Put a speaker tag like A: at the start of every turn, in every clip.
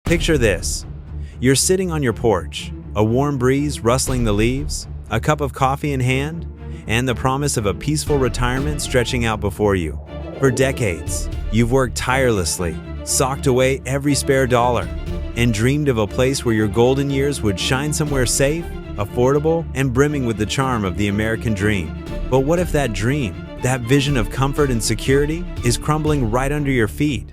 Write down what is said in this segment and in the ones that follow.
A: Picture this. You're sitting on your porch, a warm breeze rustling the leaves, a cup of coffee in hand, and the promise of a peaceful retirement stretching out before you. For decades, you've worked tirelessly, socked away every spare dollar, and dreamed of a place where your golden years would shine somewhere safe, affordable, and brimming with the charm of the American dream. But what if that dream, that vision of comfort and security, is crumbling right under your feet?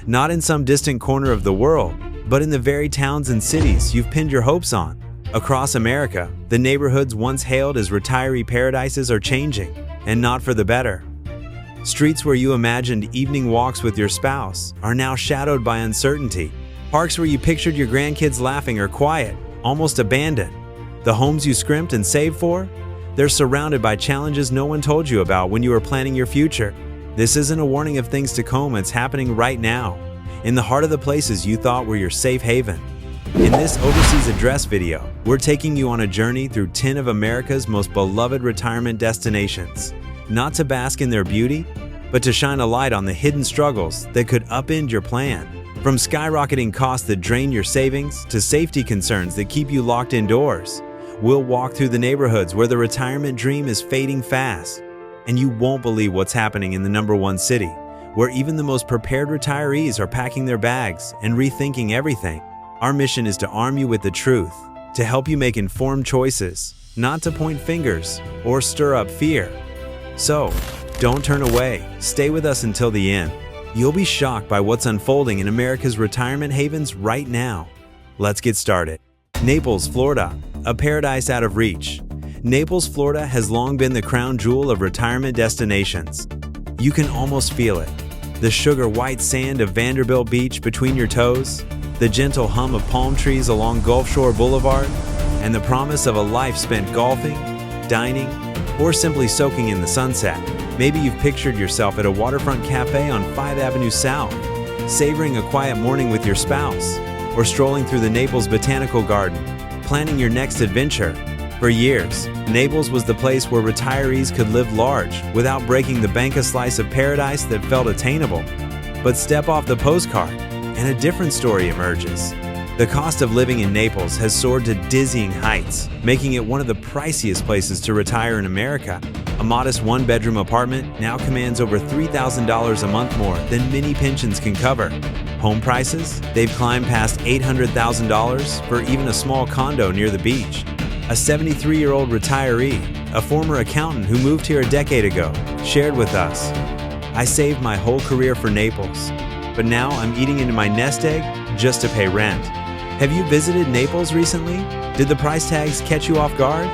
A: Not in some distant corner of the world, but in the very towns and cities you've pinned your hopes on. Across America, the neighborhoods once hailed as retiree paradises are changing, and not for the better. Streets where you imagined evening walks with your spouse are now shadowed by uncertainty. Parks where you pictured your grandkids laughing are quiet, almost abandoned. The homes you scrimped and saved for? They're surrounded by challenges no one told you about when you were planning your future. This isn't a warning of things to come, it's happening right now, in the heart of the places you thought were your safe haven. In this overseas address video, we're taking you on a journey through 10 of America's most beloved retirement destinations, not to bask in their beauty, but to shine a light on the hidden struggles that could upend your plan. From skyrocketing costs that drain your savings to safety concerns that keep you locked indoors, we'll walk through the neighborhoods where the retirement dream is fading fast. And you won't believe what's happening in the #1 city, where even the most prepared retirees are packing their bags and rethinking everything. Our mission is to arm you with the truth, to help you make informed choices, not to point fingers or stir up fear. So, don't turn away. Stay with us until the end. You'll be shocked by what's unfolding in America's retirement havens right now. Let's get started. Naples, Florida, a paradise out of reach. Naples, Florida has long been the crown jewel of retirement destinations. You can almost feel it. The sugar-white sand of Vanderbilt Beach between your toes, the gentle hum of palm trees along Gulf Shore Boulevard, and the promise of a life spent golfing, dining, or simply soaking in the sunset. Maybe you've pictured yourself at a waterfront cafe on 5th Avenue South, savoring a quiet morning with your spouse, or strolling through the Naples Botanical Garden, planning your next adventure. For years, Naples was the place where retirees could live large without breaking the bank a slice of paradise that felt attainable. But step off the postcard, and a different story emerges. The cost of living in Naples has soared to dizzying heights, making it one of the priciest places to retire in America. A modest one-bedroom apartment now commands over $3,000 a month more than many pensions can cover. Home prices? They've climbed past $800,000 for even a small condo near the beach. A 73-year-old retiree, a former accountant who moved here a decade ago, shared with us, "I saved my whole career for Naples, but now I'm eating into my nest egg just to pay rent." Have you visited Naples recently? Did the price tags catch you off guard?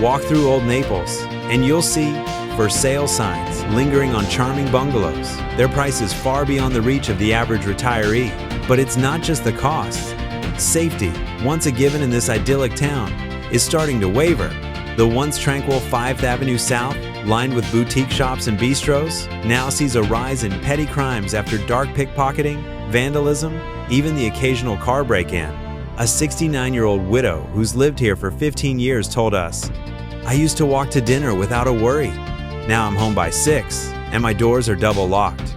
A: Walk through Old Naples, and you'll see for sale signs lingering on charming bungalows. Their prices far beyond the reach of the average retiree. But it's not just the cost. Safety, once a given in this idyllic town, is starting to waver. The once tranquil 5th Avenue South, lined with boutique shops and bistros, now sees a rise in petty crimes after dark pickpocketing, vandalism, even the occasional car break-in. A 69-year-old widow who's lived here for 15 years told us, "I used to walk to dinner without a worry. Now I'm home by 6, and my doors are double locked."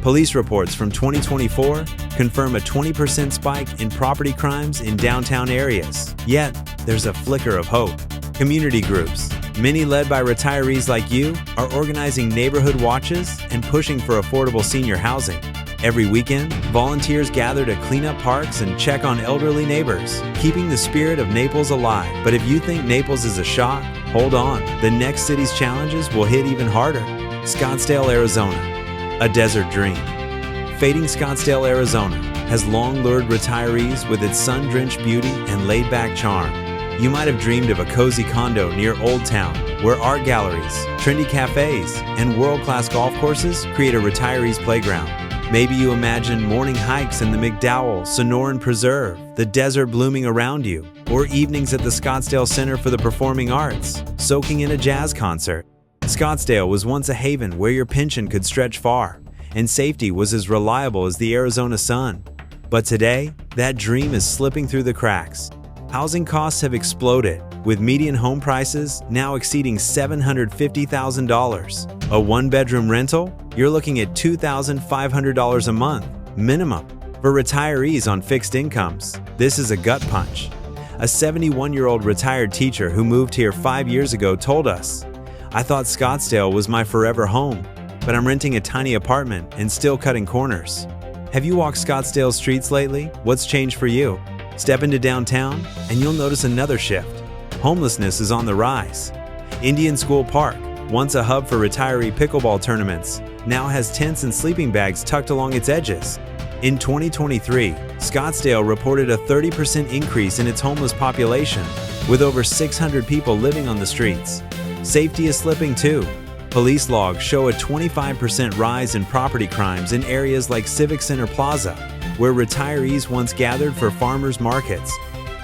A: Police reports from 2024 confirm a 20% spike in property crimes in downtown areas. Yet, there's a flicker of hope. Community groups, many led by retirees like you, are organizing neighborhood watches and pushing for affordable senior housing. Every weekend, volunteers gather to clean up parks and check on elderly neighbors, keeping the spirit of Naples alive. But if you think Naples is a shock, hold on. The next city's challenges will hit even harder. Scottsdale, Arizona, a desert dream. Fading Scottsdale, Arizona, has long lured retirees with its sun-drenched beauty and laid-back charm. You might have dreamed of a cozy condo near Old Town, where art galleries, trendy cafes, and world-class golf courses create a retiree's playground. Maybe you imagine morning hikes in the McDowell Sonoran Preserve, the desert blooming around you, or evenings at the Scottsdale Center for the Performing Arts, soaking in a jazz concert. Scottsdale was once a haven where your pension could stretch far, and safety was as reliable as the Arizona sun. But today, that dream is slipping through the cracks. Housing costs have exploded, with median home prices now exceeding $750,000. A one-bedroom rental? You're looking at $2,500 a month, minimum. For retirees on fixed incomes, this is a gut punch. A 71-year-old retired teacher who moved here 5 years ago told us, "I thought Scottsdale was my forever home, but I'm renting a tiny apartment and still cutting corners." Have you walked Scottsdale streets lately? What's changed for you? Step into downtown and you'll notice another shift. Homelessness is on the rise. Indian School Park, once a hub for retiree pickleball tournaments, now has tents and sleeping bags tucked along its edges. In 2023, Scottsdale reported a 30% increase in its homeless population, with over 600 people living on the streets. Safety is slipping too. Police logs show a 25% rise in property crimes in areas like Civic Center Plaza, where retirees once gathered for farmers markets.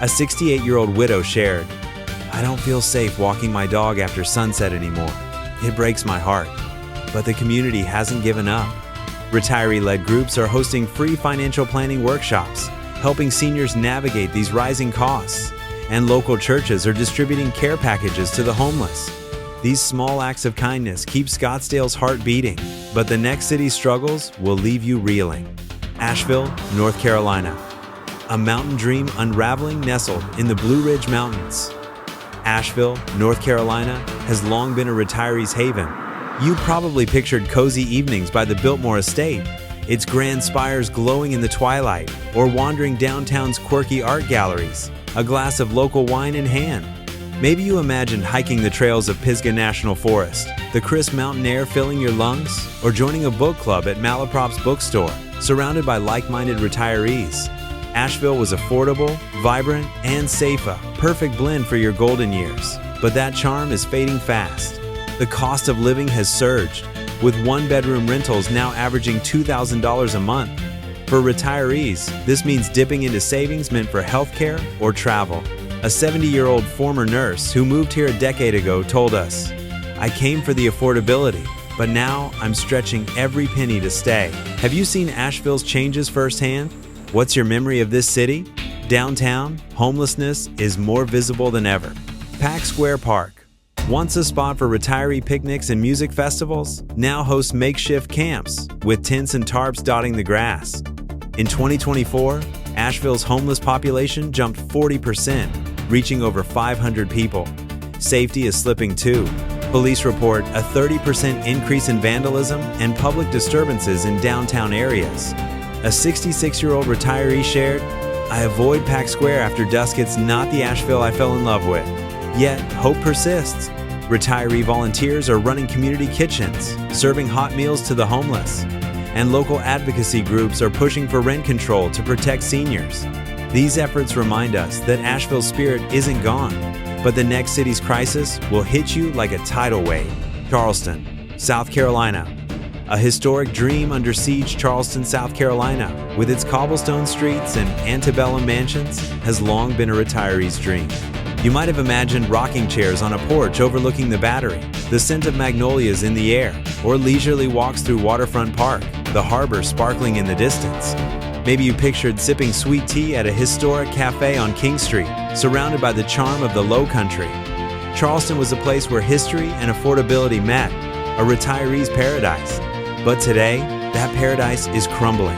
A: A 68-year-old widow shared, "I don't feel safe walking my dog after sunset anymore. It breaks my heart." But the community hasn't given up. Retiree-led groups are hosting free financial planning workshops, helping seniors navigate these rising costs. And local churches are distributing care packages to the homeless. These small acts of kindness keep Scottsdale's heart beating, but the next city's struggles will leave you reeling. Asheville, North Carolina. A mountain dream unraveling nestled in the Blue Ridge Mountains. Asheville, North Carolina has long been a retiree's haven. You probably pictured cozy evenings by the Biltmore Estate, its grand spires glowing in the twilight, or wandering downtown's quirky art galleries, a glass of local wine in hand. Maybe you imagined hiking the trails of Pisgah National Forest, the crisp mountain air filling your lungs, or joining a book club at Malaprop's bookstore, surrounded by like-minded retirees. Asheville was affordable, vibrant, and safe, a perfect blend for your golden years. But that charm is fading fast. The cost of living has surged, with one-bedroom rentals now averaging $2,000 a month. For retirees, this means dipping into savings meant for healthcare or travel. A 70-year-old former nurse who moved here a decade ago told us, "I came for the affordability, but now I'm stretching every penny to stay." Have you seen Asheville's changes firsthand? What's your memory of this city? Downtown, homelessness is more visible than ever. Pack Square Park, once a spot for retiree picnics and music festivals, now hosts makeshift camps with tents and tarps dotting the grass. In 2024, Asheville's homeless population jumped 40%, reaching over 500 people. Safety is slipping too. Police report a 30% increase in vandalism and public disturbances in downtown areas. A 66-year-old retiree shared, "I avoid Pack Square after dusk. It's not the Asheville I fell in love with." Yet, hope persists. Retiree volunteers are running community kitchens, serving hot meals to the homeless. And local advocacy groups are pushing for rent control to protect seniors. These efforts remind us that Asheville's spirit isn't gone, but the next city's crisis will hit you like a tidal wave. Charleston, South Carolina. A historic dream under siege, Charleston, South Carolina, with its cobblestone streets and antebellum mansions, has long been a retiree's dream. You might have imagined rocking chairs on a porch overlooking the Battery, the scent of magnolias in the air, or leisurely walks through Waterfront Park, the harbor sparkling in the distance. Maybe you pictured sipping sweet tea at a historic cafe on King Street, surrounded by the charm of the Low Country. Charleston was a place where history and affordability met, a retiree's paradise. But today, that paradise is crumbling.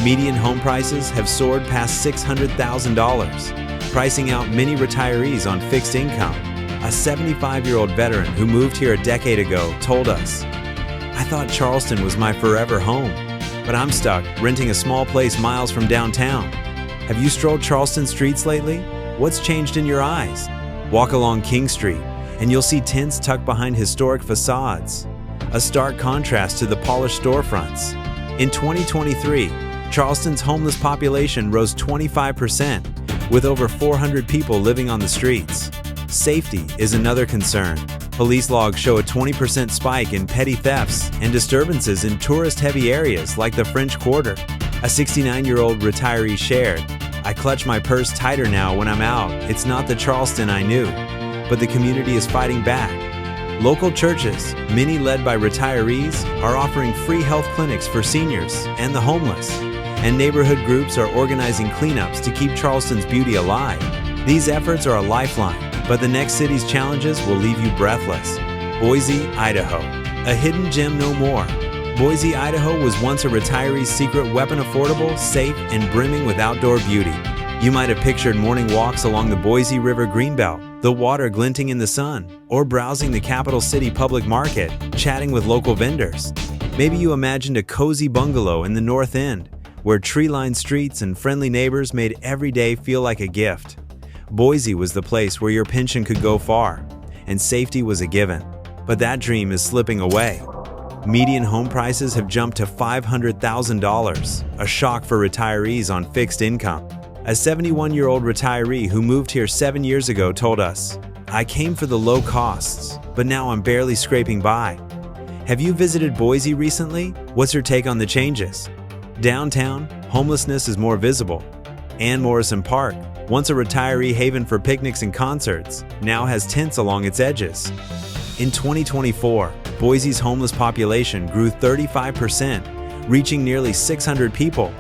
A: Median home prices have soared past $600,000, pricing out many retirees on fixed income. A 75-year-old veteran who moved here a decade ago told us, "I thought Charleston was my forever home, but I'm stuck renting a small place miles from downtown." Have you strolled Charleston streets lately? What's changed in your eyes? Walk along King Street, and you'll see tents tucked behind historic facades, a stark contrast to the polished storefronts. In 2023, Charleston's homeless population rose 25%, with over 400 people living on the streets. Safety is another concern. Police logs show a 20% spike in petty thefts and disturbances in tourist-heavy areas like the French Quarter. A 69-year-old retiree shared, "I clutch my purse tighter now when I'm out. It's not the Charleston I knew." But the community is fighting back. Local churches, many led by retirees, are offering free health clinics for seniors and the homeless. And neighborhood groups are organizing cleanups to keep Charleston's beauty alive. These efforts are a lifeline, but the next city's challenges will leave you breathless. Boise, Idaho. A hidden gem no more. Boise, Idaho was once a retiree's secret weapon, affordable, safe, and brimming with outdoor beauty. You might have pictured morning walks along the Boise River Greenbelt, the water glinting in the sun, or browsing the capital city public market, chatting with local vendors. Maybe you imagined a cozy bungalow in the North End, where tree-lined streets and friendly neighbors made every day feel like a gift. Boise was the place where your pension could go far, and safety was a given. But that dream is slipping away. Median home prices have jumped to $500,000, a shock for retirees on fixed income. A 71-year-old retiree who moved here 7 years ago told us, "I came for the low costs, but now I'm barely scraping by." Have you visited Boise recently? What's your take on the changes? Downtown, homelessness is more visible. Ann Morrison Park, once a retiree haven for picnics and concerts, now has tents along its edges. In 2024, Boise's homeless population grew 35%, reaching nearly 600 people.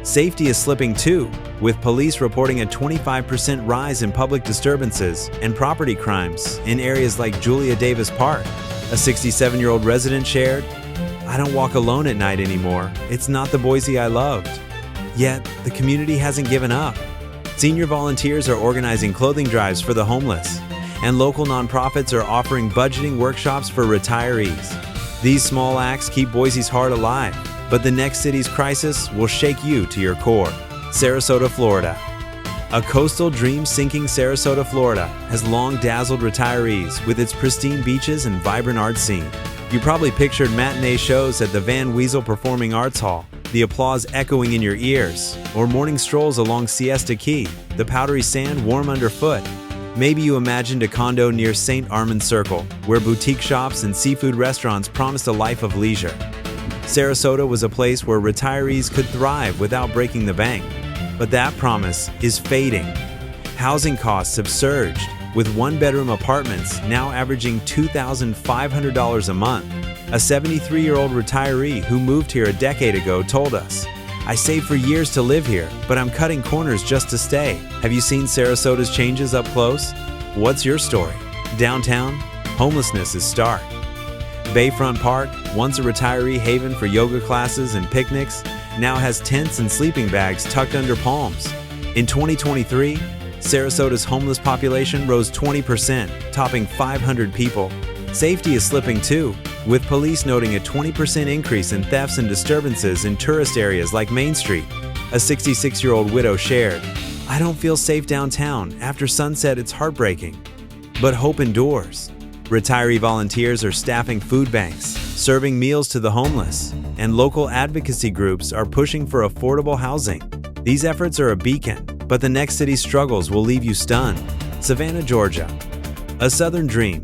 A: Safety is slipping too, with police reporting a 25% rise in public disturbances and property crimes in areas like Julia Davis Park. A 67-year-old resident shared, "I don't walk alone at night anymore. It's not the Boise I loved." Yet, the community hasn't given up. Senior volunteers are organizing clothing drives for the homeless, and local nonprofits are offering budgeting workshops for retirees. These small acts keep Boise's heart alive, but the next city's crisis will shake you to your core. Sarasota, Florida. A coastal dream sinking Sarasota, Florida has long dazzled retirees with its pristine beaches and vibrant art scene. You probably pictured matinee shows at the Van Wezel Performing Arts Hall, the applause echoing in your ears, or morning strolls along Siesta Key, the powdery sand warm underfoot. Maybe you imagined a condo near St. Armand Circle, where boutique shops and seafood restaurants promised a life of leisure. Sarasota was a place where retirees could thrive without breaking the bank. But that promise is fading. Housing costs have surged, with one-bedroom apartments now averaging $2,500 a month. A 73-year-old retiree who moved here a decade ago told us, "I saved for years to live here, but I'm cutting corners just to stay." Have you seen Sarasota's changes up close? What's your story? Downtown, homelessness is stark. Bayfront Park, once a retiree haven for yoga classes and picnics, now has tents and sleeping bags tucked under palms. In 2023, Sarasota's homeless population rose 20%, topping 500 people. Safety is slipping too, with police noting a 20% increase in thefts and disturbances in tourist areas like Main Street. A 66-year-old widow shared, "I don't feel safe downtown. After sunset, it's heartbreaking." But hope endures. Retiree volunteers are staffing food banks, serving meals to the homeless, and local advocacy groups are pushing for affordable housing. These efforts are a beacon, but the next city's struggles will leave you stunned. Savannah, Georgia. A southern dream.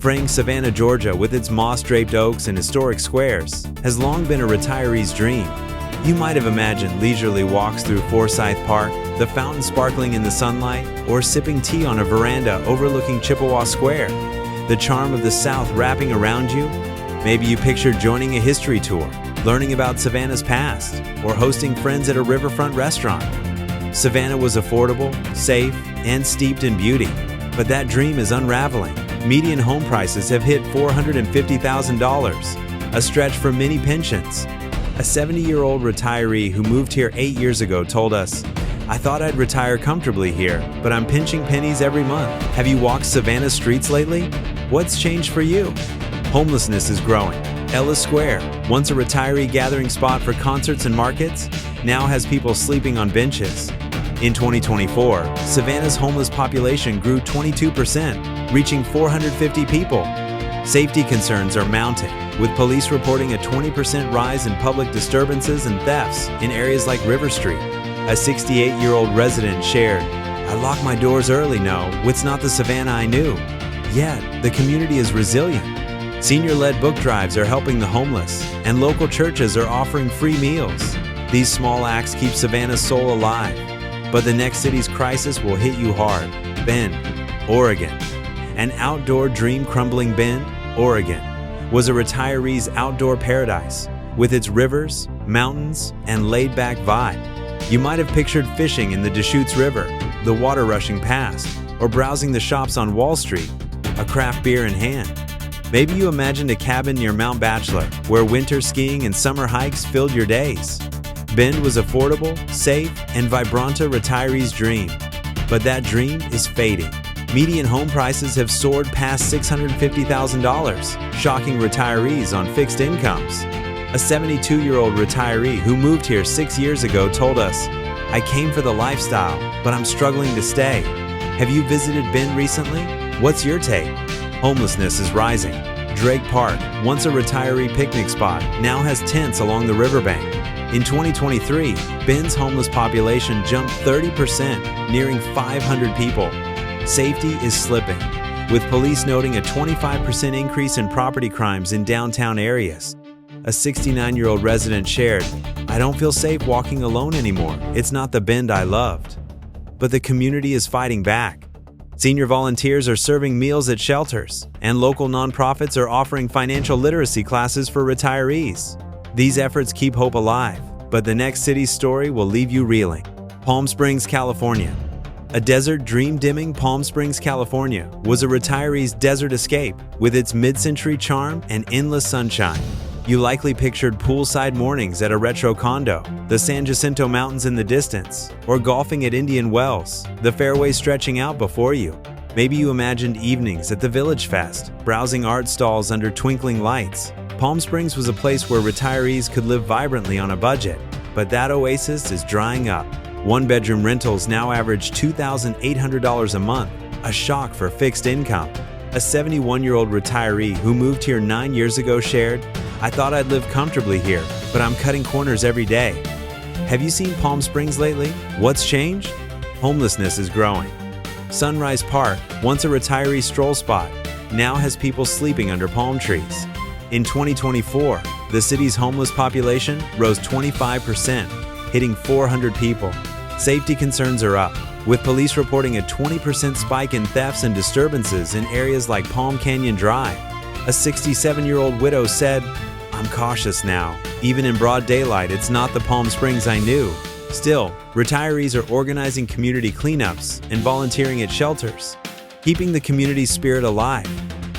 A: Fraying Savannah, Georgia, with its moss-draped oaks and historic squares, has long been a retiree's dream. You might have imagined leisurely walks through Forsyth Park, the fountain sparkling in the sunlight, or sipping tea on a veranda overlooking Chippewa Square. The charm of the South wrapping around you? Maybe you pictured joining a history tour, learning about Savannah's past, or hosting friends at a riverfront restaurant. Savannah was affordable, safe, and steeped in beauty. But that dream is unraveling. Median home prices have hit $450,000, a stretch for many pensions. A 70-year-old retiree who moved here 8 years ago told us, "I thought I'd retire comfortably here, but I'm pinching pennies every month." Have you walked Savannah streets lately? What's changed for you? Homelessness is growing. Ellis Square, once a retiree gathering spot for concerts and markets, now has people sleeping on benches. In 2024, Savannah's homeless population grew 22%, reaching 450 people. Safety concerns are mounting, with police reporting a 20% rise in public disturbances and thefts in areas like River Street. A 68-year-old resident shared, "I lock my doors early, no, it's not the Savannah I knew." Yet, the community is resilient. Senior-led book drives are helping the homeless, and local churches are offering free meals. These small acts keep Savannah's soul alive. But the next city's crisis will hit you hard. Bend, Oregon. An outdoor dream crumbling. Bend, Oregon, was a retiree's outdoor paradise, with its rivers, mountains, and laid-back vibe. You might have pictured fishing in the Deschutes River, the water rushing past, or browsing the shops on Wall Street, a craft beer in hand. Maybe you imagined a cabin near Mount Bachelor, where winter skiing and summer hikes filled your days. Bend was affordable, safe, and Vibranta retirees' dream. But that dream is fading. Median home prices have soared past $650,000, shocking retirees on fixed incomes. A 72-year-old retiree who moved here 6 years ago told us, "I came for the lifestyle, but I'm struggling to stay." Have you visited Bend recently? What's your take? Homelessness is rising. Drake Park, once a retiree picnic spot, now has tents along the riverbank. In 2023, Bend's homeless population jumped 30%, nearing 500 people. Safety is slipping, with police noting a 25% increase in property crimes in downtown areas. A 69-year-old resident shared, "I don't feel safe walking alone anymore. It's not the Bend I loved." But the community is fighting back. Senior volunteers are serving meals at shelters, and local nonprofits are offering financial literacy classes for retirees. These efforts keep hope alive, but the next city's story will leave you reeling. Palm Springs, California. A desert dream-dimming Palm Springs, California was a retiree's desert escape with its mid-century charm and endless sunshine. You likely pictured poolside mornings at a retro condo, the San Jacinto Mountains in the distance, or golfing at Indian Wells, the fairway stretching out before you. Maybe you imagined evenings at the Village Fest, browsing art stalls under twinkling lights. Palm Springs was a place where retirees could live vibrantly on a budget, but that oasis is drying up. One-bedroom rentals now average $2,800 a month, a shock for fixed income. A 71-year-old retiree who moved here 9 years ago shared, "I thought I'd live comfortably here, but I'm cutting corners every day." Have you seen Palm Springs lately? What's changed? Homelessness is growing. Sunrise Park, once a retiree stroll spot, now has people sleeping under palm trees. In 2024, the city's homeless population rose 25%, hitting 400 people. Safety concerns are up, with police reporting a 20% spike in thefts and disturbances in areas like Palm Canyon Drive. A 67-year-old widow said, "I'm cautious now. Even in broad daylight, it's not the Palm Springs I knew." Still, retirees are organizing community cleanups and volunteering at shelters, keeping the community's spirit alive.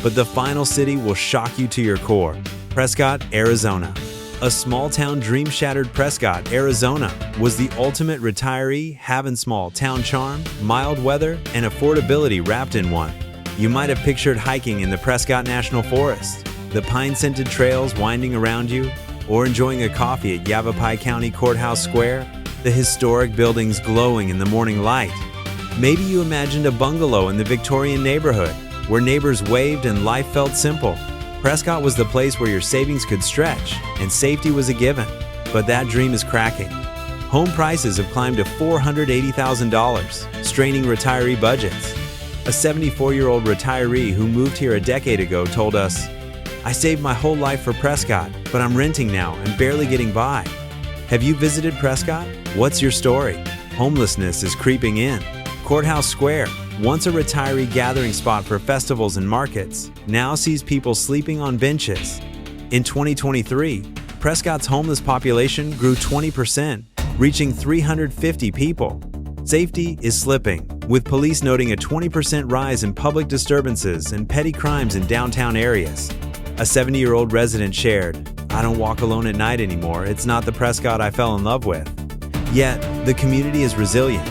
A: But the final city will shock you to your core. Prescott, Arizona. A small-town dream-shattered Prescott, Arizona, was the ultimate retiree, having small-town charm, mild weather, and affordability wrapped in one. You might have pictured hiking in the Prescott National Forest, the pine-scented trails winding around you, or enjoying a coffee at Yavapai County Courthouse Square, the historic buildings glowing in the morning light. Maybe you imagined a bungalow in the Victorian neighborhood, where neighbors waved and life felt simple. Prescott was the place where your savings could stretch and safety was a given, but that dream is cracking. Home prices have climbed to $480,000, straining retiree budgets. A 74-year-old retiree who moved here a decade ago told us, "I saved my whole life for Prescott, but I'm renting now and barely getting by." Have you visited Prescott? What's your story? Homelessness is creeping in. Courthouse Square, once a retiree gathering spot for festivals and markets, now sees people sleeping on benches. In 2023, Prescott's homeless population grew 20%, reaching 350 people. Safety is slipping, with police noting a 20% rise in public disturbances and petty crimes in downtown areas. A 70-year-old resident shared, "I don't walk alone at night anymore. It's not the Prescott I fell in love with." Yet, the community is resilient.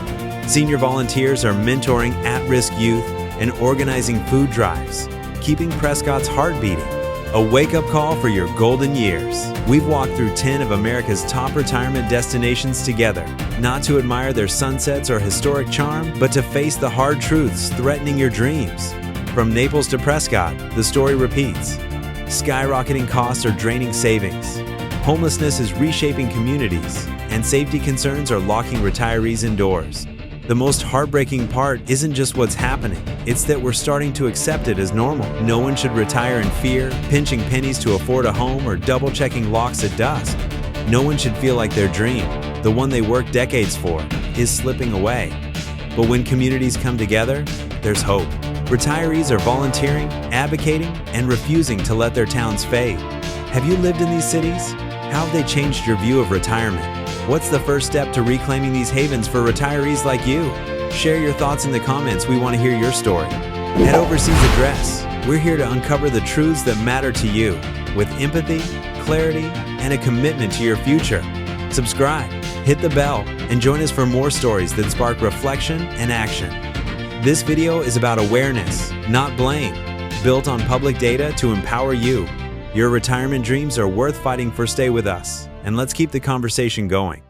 A: Senior volunteers are mentoring at-risk youth and organizing food drives, keeping Prescott's heart beating. A wake-up call for your golden years. We've walked through 10 of America's top retirement destinations together, not to admire their sunsets or historic charm, but to face the hard truths threatening your dreams. From Naples to Prescott, the story repeats. Skyrocketing costs are draining savings. Homelessness is reshaping communities, and safety concerns are locking retirees indoors. The most heartbreaking part isn't just what's happening, it's that we're starting to accept it as normal. No one should retire in fear, pinching pennies to afford a home or double-checking locks at dusk. No one should feel like their dream, the one they worked decades for, is slipping away. But when communities come together, there's hope. Retirees are volunteering, advocating, and refusing to let their towns fade. Have you lived in these cities? How have they changed your view of retirement? What's the first step to reclaiming these havens for retirees like you? Share your thoughts in the comments. We want to hear your story. Head overseas address. We're here to uncover the truths that matter to you with empathy, clarity, and a commitment to your future. Subscribe, hit the bell, and join us for more stories that spark reflection and action. This video is about awareness, not blame, built on public data to empower you. Your retirement dreams are worth fighting for. Stay with us, and let's keep the conversation going.